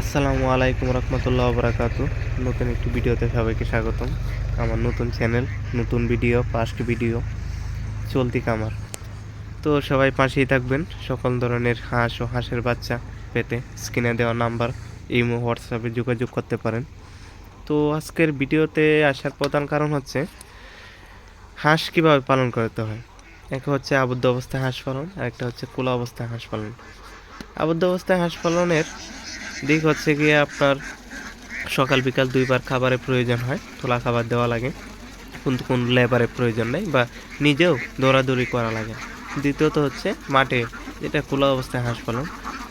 আসসালামু আলাইকুম রহমতুল্লাহ বারাকাতু। নতুন একটি ভিডিওতে সবাইকে স্বাগতম। আমার নতুন চ্যানেল, নতুন ভিডিও, ফার্স্ট ভিডিও, চলতি কামার। তো সবাই পাশেই থাকবেন। সকল ধরনের হাঁস ও হাঁসের বাচ্চা পেতে স্ক্রিনে দেওয়া নাম্বার ইমো, হোয়াটসঅ্যাপে যোগাযোগ করতে পারেন। তো আজকের ভিডিওতে আসার প্রধান কারণ হচ্ছে হাঁস কীভাবে পালন করতে হয়। একটা হচ্ছে আবদ্ধ অবস্থায় হাঁস পালন, আর একটা হচ্ছে খোলা অবস্থায় হাঁস পালন। আবদ্ধ অবস্থায় হাঁস পালনের দিক হচ্ছে গিয়ে আপনার সকাল বিকাল দুইবার খাবারের প্রয়োজন হয়, তোলা খাবার দেওয়া লাগে, কিন্তু কোন লেবারের প্রয়োজন নেই বা নিজেও দৌড়াদৌড়ি করা লাগে। দ্বিতীয়ত হচ্ছে মাঠে, যেটা খোলা অবস্থায় হাঁস পালন,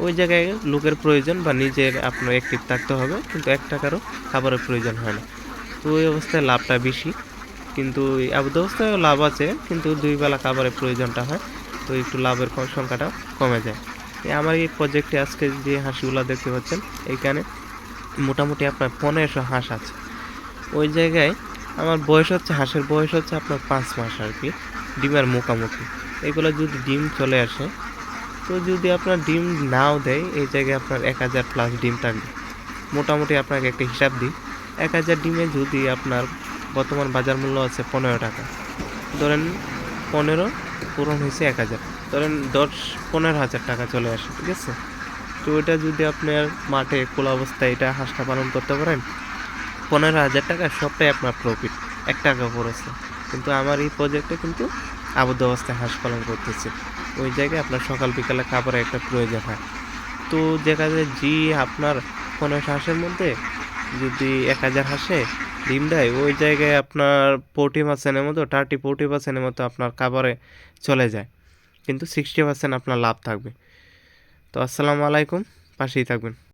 ওই জায়গায় লোকের প্রয়োজন বা নিজের আপনার অ্যাক্টিভ থাকতে হবে, কিন্তু এক টাকারও খাবারের প্রয়োজন হয় না। তো ওই অবস্থায় লাভটা বেশি, কিন্তু এই আবদ্ধ অবস্থায়ও লাভ আছে, কিন্তু দুই বেলা খাবারের প্রয়োজনটা হয়, তো একটু লাভের সংখ্যাটা কমে যায়। আমার এই প্রজেক্টে আজকে যে হাঁসগুলো দেখতে পাচ্ছেন, এইখানে মোটামুটি আপনার 1500 হাঁস আছে। ওই জায়গায় আমার বয়স হচ্ছে, হাঁসের বয়স হচ্ছে আপনার 5 মাস আর কি, ডিমের মুখামুখি। এগুলো যদি ডিম চলে আসে, তো যদি আপনার ডিম নাও দেয়, এই জায়গায় আপনার 1000+ ডিম থাকবে। মোটামুটি আপনাকে একটা হিসাব দিই, 1000 ডিমে যদি আপনার বর্তমান বাজার মূল্য আছে 15 টাকা, ধরেন 15 পূরণ হয়েছে 1000, ধরেন 15,000 টাকা চলে আসে, ঠিক আছে। তো এটা যদি আপনার মাঠে খোলা অবস্থায় এটা হাঁসটা পালন করতে পারেন, 15,000 টাকা সবটাই আপনার প্রফিট, 1 টাকা খরচে। কিন্তু আমার এই প্রজেক্টে কিন্তু আবদ্ধ অবস্থায় হাঁস পালন করতেছে, ওই জায়গায় আপনার সকাল বিকালে খাবারের একটা প্রয়োজন হয়। তো যেখানে আপনার 15 হাঁসের মধ্যে যদি 1000 হাঁসে ডিম দেয়, ওই জায়গায় আপনার 40%-এর মতো, 40% মতো আপনার খাবারে চলে যায়, কিন্তু 60% আপনার লাভ থাকবে। তো আসসালামু আলাইকুম, পাশেই থাকবেন।